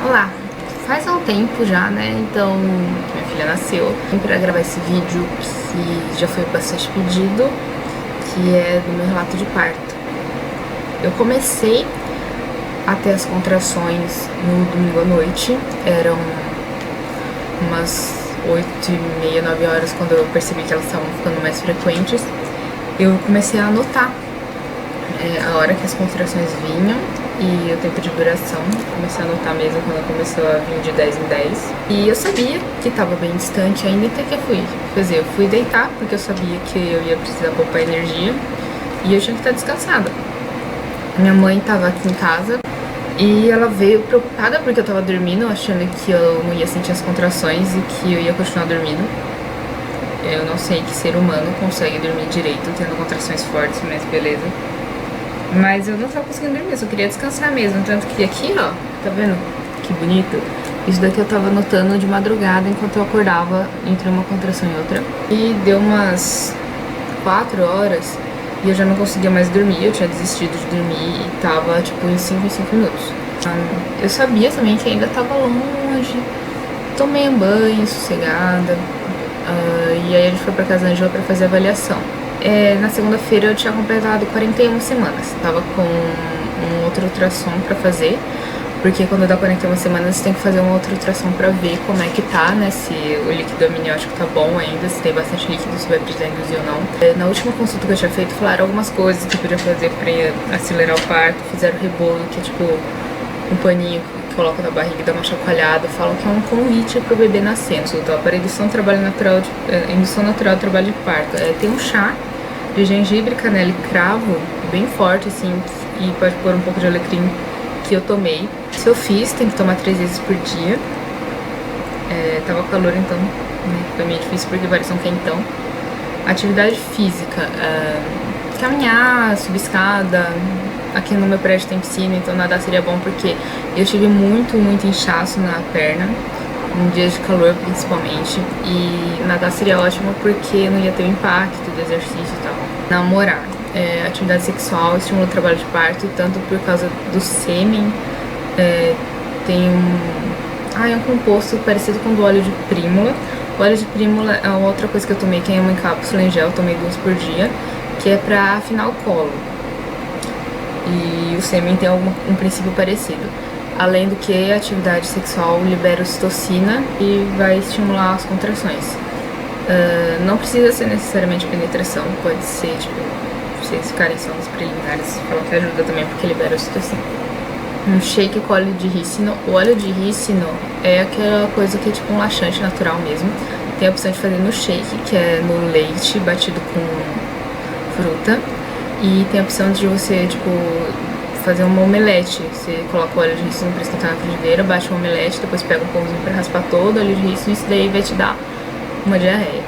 Olá, faz um tempo já, né? Então, minha filha nasceu. Vim pra gravar esse vídeo que já foi bastante pedido, que é do meu relato de parto. Eu comecei a ter as contrações no domingo à noite, eram umas 8h30, 9 horas, quando eu percebi que elas estavam ficando mais frequentes. Eu comecei a anotar a hora que as contrações vinham e o tempo de duração. Comecei a anotar mesmo quando começou a vir de 10 em 10. E eu sabia que estava bem distante ainda, até que eu fui. Quer dizer, eu fui deitar porque eu sabia que eu ia precisar poupar energia e eu tinha que estar descansada. Minha mãe estava aqui em casa e ela veio preocupada porque eu estava dormindo, achando que eu não ia sentir as contrações e que eu ia continuar dormindo. Eu não sei que ser humano consegue dormir direito tendo contrações fortes, mas beleza. Mas eu não tava conseguindo dormir, eu só queria descansar mesmo. Tanto que aqui, ó, tá vendo? Que bonito. Isso daqui eu tava anotando de madrugada enquanto eu acordava entre uma contração e outra. E deu umas 4 horas e eu já não conseguia mais dormir. Eu tinha desistido de dormir e tava tipo em 5 minutos. Eu sabia também que ainda tava longe. Tomei um banho, sossegada. E aí a gente foi pra casa da Angela pra fazer a avaliação. Na segunda-feira eu tinha completado 41 semanas. Tava com um outro ultrassom pra fazer, porque quando dá 41 semanas você tem que fazer um outro ultrassom pra ver como é que tá, né? Se o líquido amniótico tá bom ainda, se tem bastante líquido, se vai precisar induzir ou não. Na última consulta que eu tinha feito, falaram algumas coisas que eu podia fazer pra acelerar o parto. Fizeram rebolo, que é tipo um paninho que coloca na barriga e dá uma chacoalhada. Falam que é um convite pro bebê nascendo. Então, para indução natural de trabalho de parto. Tem um chá de gengibre, canela e cravo, bem forte assim, e pode pôr um pouco de alecrim, que eu tomei. Se eu fiz, tem que tomar 3 vezes por dia. Tava calor, então, né, foi meio difícil porque vários são quentão. Atividade física, caminhar, subir escada. Aqui no meu prédio tem piscina, então nadar seria bom porque eu tive muito inchaço na perna, em dias de calor principalmente, e nadar seria ótimo porque não ia ter o impacto do exercício e tal. Namorar, atividade sexual, estimula o trabalho de parto, tanto por causa do sêmen, tem um composto parecido com o do óleo de prímula. O óleo de prímula é uma outra coisa que eu tomei, que é uma cápsula em gel, tomei 2 por dia, que é pra afinar o colo. E o sêmen tem um princípio parecido. Além do que, a atividade sexual libera ocitocina e vai estimular as contrações. Não precisa ser necessariamente penetração, pode ser, tipo, vocês ficarem só nos preliminares, falam que ajuda também porque libera ocitocina. Um shake com óleo de rícino. O óleo de rícino é aquela coisa que é tipo um laxante natural mesmo. Tem a opção de fazer no shake, que é no leite batido com fruta. E tem a opção de você, tipo, fazer uma omelete. Você coloca o óleo de rícino pra esquentar na frigideira, bate uma omelete, depois pega um pãozinho pra raspar todo o óleo de rícino, e isso daí vai te dar uma diarreia.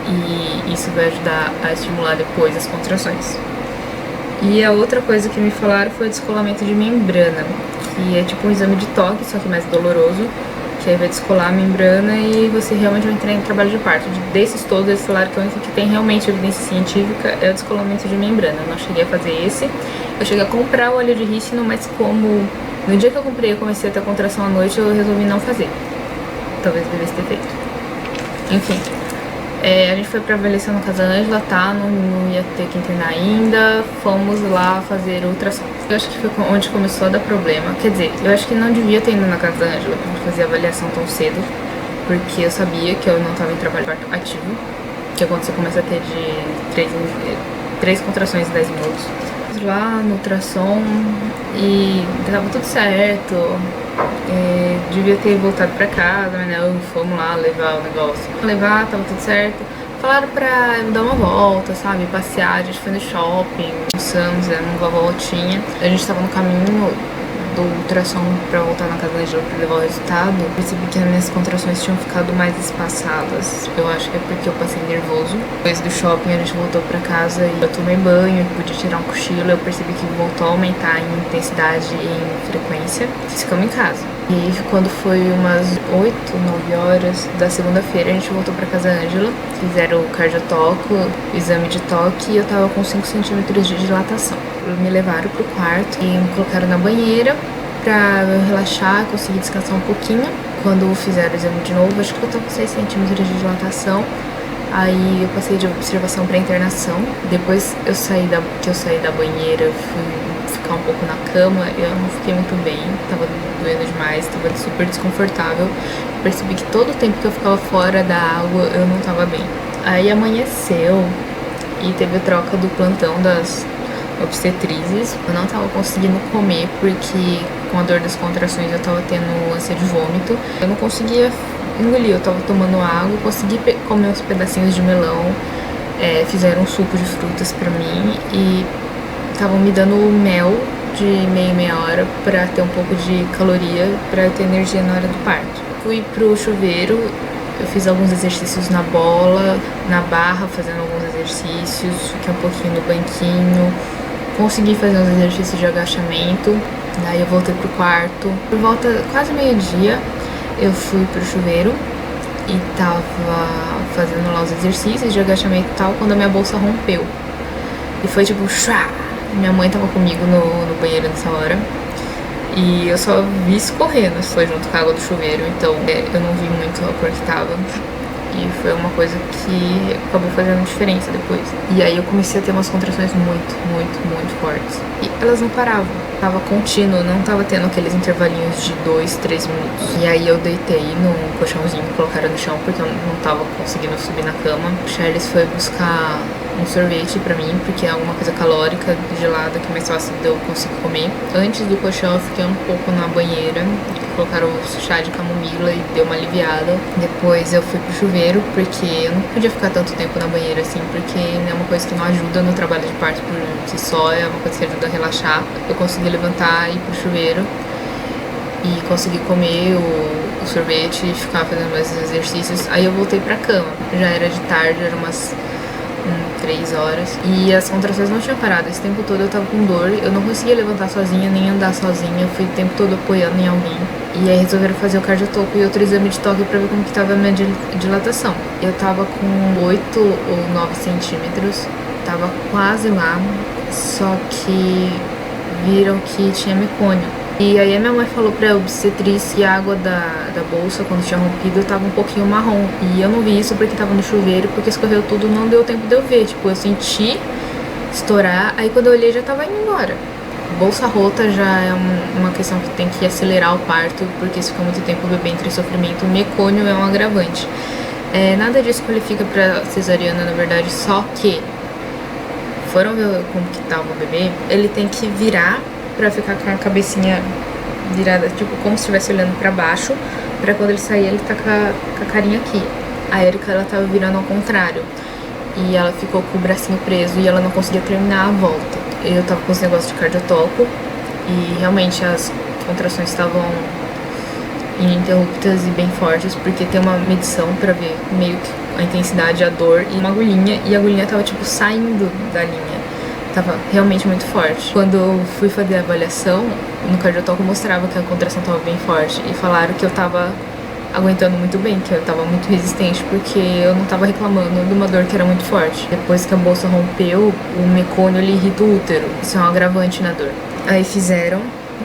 E isso vai ajudar a estimular depois as contrações. E a outra coisa que me falaram foi o descolamento de membrana, que é tipo um exame de toque, só que mais doloroso, que aí vai descolar a membrana e você realmente vai entrar em trabalho de parto. Desses todos, eles falaram que o único que tem realmente evidência científica é o descolamento de membrana. Eu não cheguei a fazer esse. Eu cheguei a comprar o óleo de rícino, mas como no dia que eu comprei eu comecei a ter contração à noite, eu resolvi não fazer. Talvez devesse ter feito. Enfim, a gente foi pra avaliação na casa da Angela, tá? Não ia ter que internar ainda. Fomos lá fazer ultrassom. Eu acho que foi onde começou a dar problema. Quer dizer, eu acho que não devia ter ido na casa da Angela pra gente fazer a avaliação tão cedo, porque eu sabia que eu não tava em trabalho de parto ativo, que é quando você começa a ter de 3 contrações em 10 minutos. Lá no ultrassom e tava tudo certo. Devia ter voltado pra casa, mas não, fomos lá levar o negócio. Tava tudo certo. Falaram pra eu dar uma volta, sabe, passear. A gente foi no shopping, almoçamos, uma voltinha. A gente tava no caminho do ultrassom pra voltar na casa da Angela pra levar o resultado. Eu percebi que as minhas contrações tinham ficado mais espaçadas. Eu acho que é porque eu passei nervoso. Depois do shopping a gente voltou pra casa e eu tomei banho, pude tirar um cochilo. Eu percebi que voltou a aumentar em intensidade e em frequência. Ficamos em casa. E quando foi umas 8, 9 horas da segunda-feira, a gente voltou pra casa da Angela. Fizeram o cardiotoco, o exame de toque, e eu tava com 5 centímetros de dilatação. Me levaram pro quarto e me colocaram na banheira. pra eu relaxar, conseguir descansar um pouquinho. Quando fizeram o exame de novo, acho que eu tô com 6 centímetros de dilatação. Aí eu passei de observação pra internação. Depois que eu saí da banheira, eu fui ficar um pouco na cama. Eu não fiquei muito bem, tava doendo demais, tava super desconfortável. Percebi que todo o tempo que eu ficava fora da água, eu não tava bem. Aí amanheceu e teve a troca do plantão das obstetrizes. Eu não tava conseguindo comer porque com a dor das contrações eu tava tendo ânsia de vômito. Eu não conseguia engolir, eu tava tomando água, consegui comer uns pedacinhos de melão, fizeram um suco de frutas pra mim e estavam me dando mel de meia hora pra ter um pouco de caloria, pra eu ter energia na hora do parto. Fui pro chuveiro, eu fiz alguns exercícios na bola, na barra, fazendo alguns exercícios, fiquei um pouquinho no banquinho, consegui fazer uns exercícios de agachamento, daí eu voltei pro quarto. Por volta quase meio-dia, eu fui pro chuveiro e tava fazendo lá os exercícios de agachamento e tal, quando a minha bolsa rompeu. E foi tipo, chá! Minha mãe tava comigo no banheiro nessa hora. E eu só vi escorrendo, foi junto com a água do chuveiro, então eu não vi muito a cor que tava. E foi uma coisa que acabou fazendo diferença depois. E aí eu comecei a ter umas contrações muito fortes. E elas não paravam, tava contínuo, não tava tendo aqueles intervalinhos de 2, 3 minutos. E aí eu deitei no colchãozinho, colocaram no chão porque eu não tava conseguindo subir na cama. O Charles foi buscar um sorvete pra mim, porque é alguma coisa calórica, gelada, que é mais fácil de eu conseguir comer. Antes do colchão eu fiquei um pouco na banheira, colocaram chá de camomila e deu uma aliviada. Depois eu fui pro chuveiro, porque eu não podia ficar tanto tempo na banheira assim, porque é uma coisa que não ajuda no trabalho de parto por si só, é uma coisa que ajuda a relaxar. Eu consegui levantar e ir pro chuveiro e consegui comer o sorvete e ficar fazendo mais exercícios. Aí eu voltei pra cama, já era de tarde, era umas 3 horas, e as contrações não tinham parado. Esse tempo todo eu tava com dor, eu não conseguia levantar sozinha, nem andar sozinha, eu fui o tempo todo apoiando em alguém. E aí resolveram fazer o cardiotoco e outro exame de toque pra ver como que tava a minha dilatação. Eu tava com 8 ou 9 centímetros, tava quase lá, só que viram que tinha mecônio. E aí a minha mãe falou pra obstetriz que a água da bolsa, quando tinha rompido, tava um pouquinho marrom. E eu não vi isso porque tava no chuveiro, porque escorreu tudo, não deu tempo de eu ver. Tipo, eu senti estourar, aí quando eu olhei já tava indo embora. Bolsa rota já é uma questão que tem que acelerar o parto, porque se fica muito tempo o bebê entre sofrimento, o mecônio é um agravante. Nada disso qualifica pra cesariana, na verdade, só que foram ver como que tava o bebê, ele tem que virar pra ficar com a cabecinha virada, tipo, como se estivesse olhando pra baixo, pra quando ele sair, ele tá com a carinha aqui. A Erika, ela tava virando ao contrário, e ela ficou com o bracinho preso, e ela não conseguia terminar a volta. Eu tava com esse negócio de cardiotoco, e realmente as contrações estavam ininterruptas e bem fortes, porque tem uma medição pra ver meio que a intensidade, a dor, e uma agulhinha, e a agulhinha tava, tipo, saindo da linha. Tava realmente muito forte. Quando eu fui fazer a avaliação, no cardiotoco mostrava que a contração tava bem forte. E falaram que eu tava aguentando muito bem, que eu tava muito resistente, porque eu não tava reclamando de uma dor que era muito forte. Depois que a bolsa rompeu, o mecônio, ele irrita o útero. Isso é um agravante na dor. Aí fizeram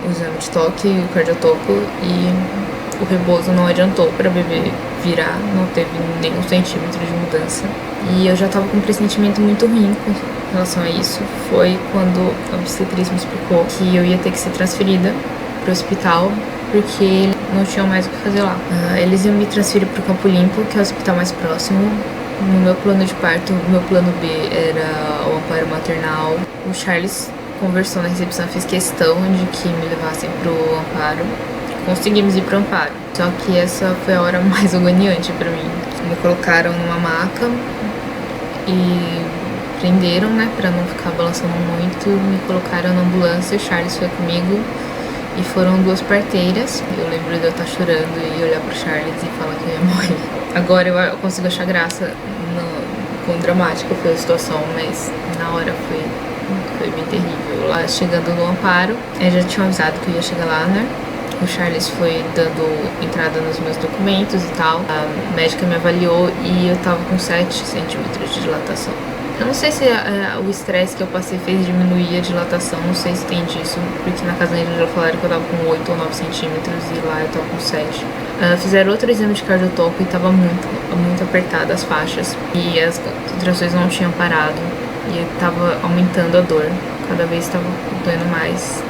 o exame de toque, o cardiotoco, e o rebozo não adiantou pra bebê virar, não teve nem 1 centímetro de mudança. E eu já tava com um pressentimento muito ruim com relação a isso. Foi quando a obstetriz me explicou que eu ia ter que ser transferida pro hospital, porque não tinham mais o que fazer lá. Eles iam me transferir pro Campo Limpo, que é o hospital mais próximo. No meu plano de parto, meu plano B era o amparo maternal. O Charles conversou na recepção, fez questão de que me levassem pro amparo. Conseguimos ir pro amparo, só que essa foi a hora mais agoniante pra mim. Me colocaram numa maca e prenderam, né, pra não ficar balançando muito. Me colocaram na ambulância, o Charles foi comigo e foram 2 parteiras. Eu lembro de eu estar chorando e olhar pro Charles e falar que eu ia morrer. Agora eu consigo achar graça no quão dramática foi a situação, mas na hora foi bem terrível. Lá chegando no amparo, já tinham avisado que eu ia chegar lá, né? O Charles foi dando entrada nos meus documentos e tal. A médica me avaliou e eu tava com 7 centímetros de dilatação. Eu não sei se o estresse que eu passei fez diminuir a dilatação, não sei se tem disso, porque na casa deles já falaram que eu tava com 8 ou 9 centímetros e lá eu tava com 7. Fizeram outro exame de cardiotopo e tava muito apertada as faixas e as contrações não tinham parado e tava aumentando a dor, cada vez tava doendo mais.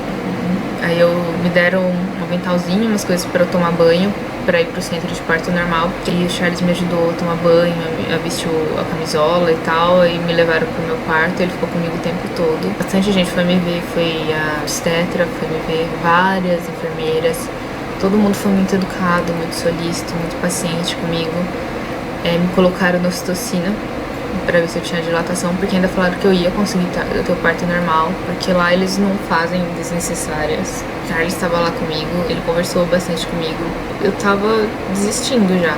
Aí me deram um aventalzinho, umas coisas pra eu tomar banho, pra ir pro centro de parto normal. E o Charles me ajudou a tomar banho, a vestir a camisola e tal, e me levaram pro meu quarto, ele ficou comigo o tempo todo. Bastante gente foi me ver, foi a obstetra, foi me ver, várias enfermeiras. Todo mundo foi muito educado, muito solícito, muito paciente comigo. Me colocaram na ocitocina pra ver se eu tinha dilatação, porque ainda falaram que eu ia conseguir ter o parto normal, porque lá eles não fazem desnecessárias. O Charles estava lá comigo, ele conversou bastante comigo. Eu tava desistindo já.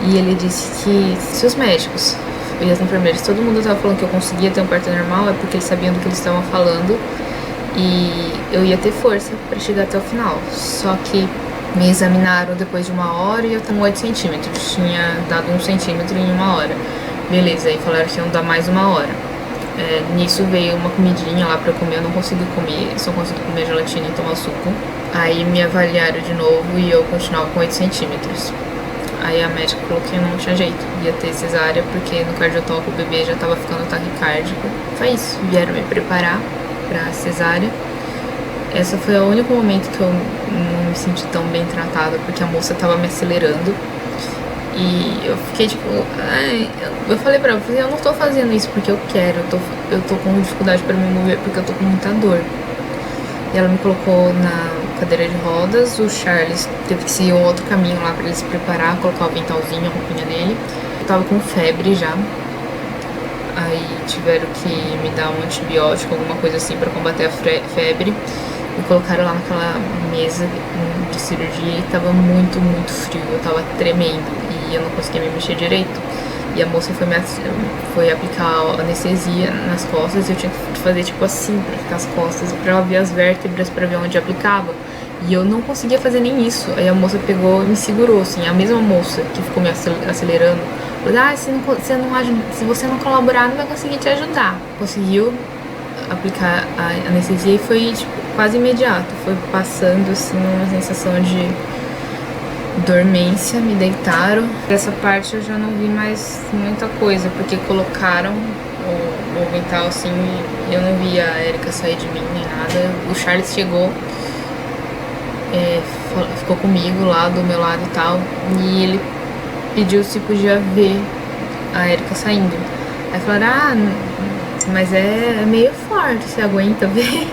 E ele disse que se os médicos e as enfermeiras, todo mundo tava falando que eu conseguia ter um parto normal, é porque eles sabiam do que eles estavam falando e eu ia ter força pra chegar até o final. Só que me examinaram depois de 1 hora e eu tava com 8 centímetros. Tinha dado 1 centímetro em 1 hora. Beleza, aí falaram que iam dar mais 1 hora. Nisso veio uma comidinha lá pra eu comer, eu não consegui comer, só consegui comer gelatina e tomar suco. Aí me avaliaram de novo e eu continuava com 8 centímetros. Aí a médica falou que não tinha jeito, ia ter cesárea, porque no cardiotopo o bebê já tava ficando taquicárdico. Foi isso, vieram me preparar pra cesárea. Esse foi o único momento que eu não me senti tão bem tratada, porque a moça tava me acelerando. E eu fiquei tipo, eu falei pra ela, eu não tô fazendo isso porque eu quero, eu tô com dificuldade pra me mover porque eu tô com muita dor. E ela me colocou na cadeira de rodas, o Charles teve que seguir um outro caminho lá pra ele se preparar, colocar o aventalzinho, a roupinha dele. Eu tava com febre já, aí tiveram que me dar um antibiótico, alguma coisa assim pra combater a febre. Me colocaram lá naquela mesa de cirurgia e tava muito frio, eu tava tremendo e eu não conseguia me mexer direito. E a moça foi aplicar anestesia nas costas e eu tinha que fazer tipo assim pra ficar as costas, pra ela ver as vértebras, pra ver onde aplicava. E eu não conseguia fazer nem isso. Aí a moça pegou e me segurou, assim, a mesma moça que ficou me acelerando. Falou, se você não colaborar, não vai conseguir te ajudar. Conseguiu aplicar a anestesia e foi tipo, quase imediato. Foi passando assim uma sensação de dormência, me deitaram. Dessa parte eu já não vi mais muita coisa, porque colocaram o avental assim e eu não vi a Erika sair de mim nem nada. O Charles chegou, ficou comigo lá do meu lado e tal, e ele pediu se podia ver a Erika saindo. Aí falaram, mas é meio forte, você aguenta ver?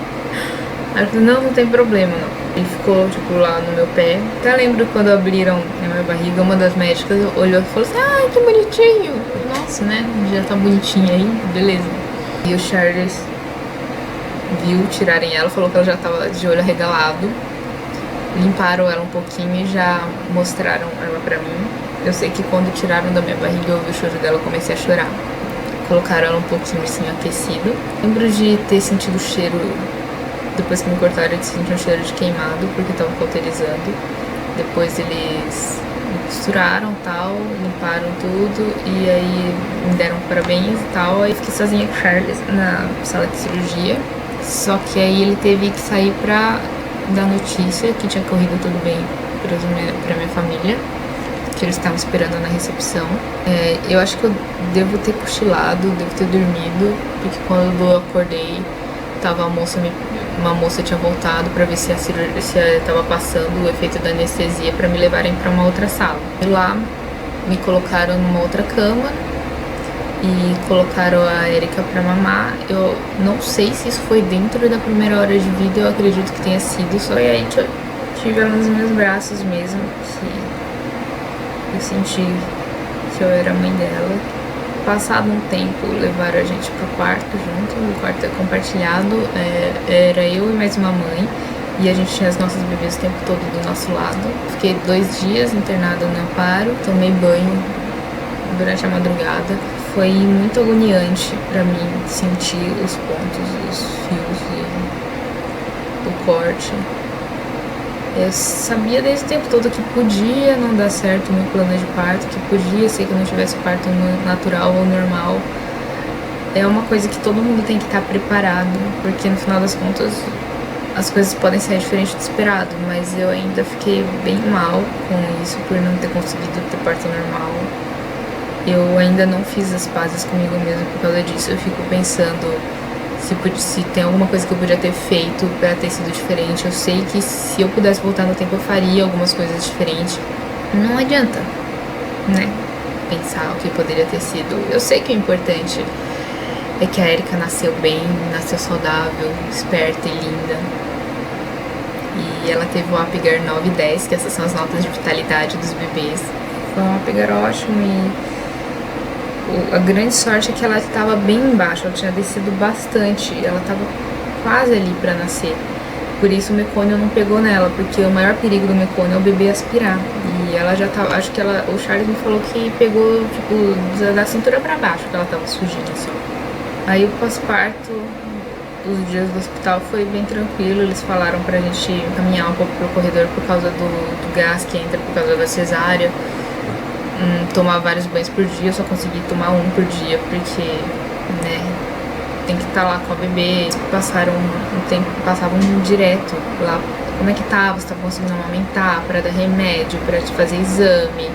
Aí eu falei, não tem problema não. Ele ficou, tipo, lá no meu pé. Até lembro quando abriram a minha barriga, uma das médicas olhou e falou assim, ai, que bonitinho. Nossa, né, já tá bonitinho aí, beleza. E o Charles viu tirarem ela, falou que ela já tava de olho arregalado. Limparam ela um pouquinho e já mostraram ela pra mim. Eu sei que quando tiraram da minha barriga, eu ouvi o choro dela, eu comecei a chorar. Colocaram ela um pouquinho assim, aquecido. Lembro de ter sentido o cheiro, depois que me cortaram, eu senti um cheiro de queimado, porque tava cauterizando. Depois eles me costuraram e tal, limparam tudo, e aí me deram parabéns e tal. Aí fiquei sozinha com o Charles na sala de cirurgia. Só que aí ele teve que sair pra dar notícia que tinha corrido tudo bem pra minha família, que eles estavam esperando na recepção. Eu acho que eu devo ter cochilado, devo ter dormido, porque quando eu acordei, tava uma moça tinha voltado pra ver se tava passando o efeito da anestesia pra me levarem pra uma outra sala. E lá me colocaram numa outra cama e colocaram a Erika pra mamar. Eu não sei se isso foi dentro da primeira hora de vida, eu acredito que tenha sido. Só aí que eu tive ela nos meus braços mesmo, que eu senti que eu era a mãe dela. Passado um tempo, levaram a gente pro quarto junto, o quarto é compartilhado, era eu e mais uma mãe, e a gente tinha as nossas bebês o tempo todo do nosso lado. Fiquei 2 dias internada no amparo, tomei banho durante a madrugada. Foi muito agoniante pra mim sentir os pontos, os fios do corte. Eu sabia desde o tempo todo que podia não dar certo o meu plano de parto, que podia ser que eu não tivesse parto natural ou normal. é uma coisa que todo mundo tem que estar preparado, porque no final das contas as coisas podem ser diferentes do esperado, mas eu ainda fiquei bem mal com isso por não ter conseguido ter parto normal. Eu ainda não fiz as pazes comigo mesmo por causa disso. Eu fico pensando se tem alguma coisa que eu podia ter feito pra ter sido diferente. Eu sei que se eu pudesse voltar no tempo eu faria algumas coisas diferentes. Não adianta, né, pensar o que poderia ter sido. Eu sei que o importante é que a Erika nasceu bem, nasceu saudável, esperta e linda. E ela teve o Apgar 9 e 10, que essas são as notas de vitalidade dos bebês. Foi um Apgar ótimo e a grande sorte é que ela estava bem embaixo, ela tinha descido bastante, ela estava quase ali para nascer. Por isso o mecônio não pegou nela, porque o maior perigo do mecônio é o bebê aspirar. E ela já tava, acho que o Charles me falou que pegou, tipo, da cintura para baixo, que ela tava sujinha só. Aí o pós-parto, os dias do hospital foi bem tranquilo, eles falaram pra gente caminhar um pouco pro corredor por causa do gás que entra por causa da cesárea. Tomar vários banhos por dia, eu só consegui tomar um por dia, porque, né, tem que estar lá com a bebê. Eles passaram um tempo, passavam direto lá, como é que tava, se tava conseguindo amamentar, pra dar remédio, pra te fazer exame.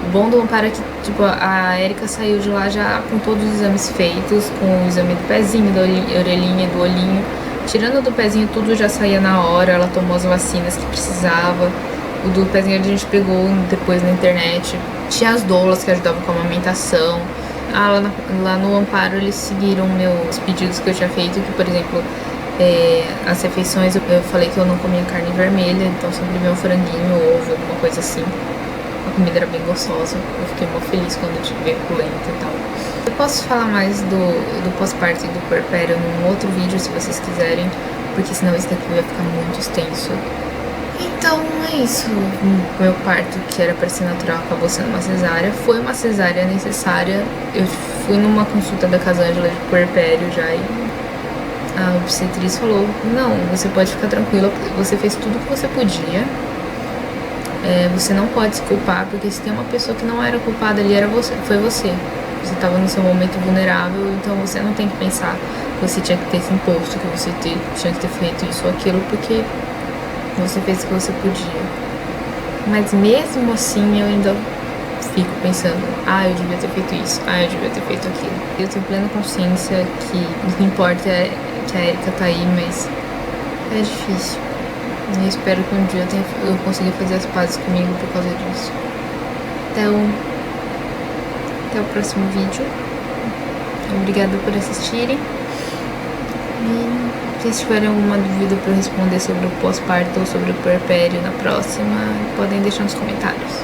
O bom do amparo é que, tipo, a Erika saiu de lá já com todos os exames feitos, com o exame do pezinho, da orelhinha, do olhinho. Tirando do pezinho, tudo já saía na hora, ela tomou as vacinas que precisava. O do pezinho a gente pegou depois na internet. Tinha as doulas que ajudavam com a amamentação. Lá no amparo eles seguiram meus pedidos que eu tinha feito, que, por exemplo, as refeições eu falei que eu não comia carne vermelha, então sempre veio um franguinho, ovo, alguma coisa assim. A comida era bem gostosa, eu fiquei muito feliz quando eu tive pulenta e tal. Eu posso falar mais do pós-parto e do puerpério num outro vídeo, se vocês quiserem, porque senão esse daqui vai ficar muito extenso. Então é isso, o meu parto, que era pra ser natural, acabou sendo uma cesárea. Foi uma cesárea necessária. Eu fui numa consulta da Casa de puerpério já e a obstetriz falou: não, você pode ficar tranquila, você fez tudo o que você podia. Você não pode se culpar, porque se tem uma pessoa que não era culpada ali, foi você. Você estava no seu momento vulnerável, então você não tem que pensar que você tinha que ter se imposto, que você tinha que ter feito isso ou aquilo, porque você fez o que você podia. Mas mesmo assim eu ainda fico pensando: eu devia ter feito isso, eu devia ter feito aquilo. Eu tenho plena consciência que o que importa é que a Erika tá aí, mas é difícil. Eu espero que um dia eu consiga fazer as pazes comigo por causa disso. Até o próximo vídeo. Obrigada por assistirem. E se vocês tiverem alguma dúvida para responder sobre o pós-parto ou sobre o puerpério na próxima, podem deixar nos comentários.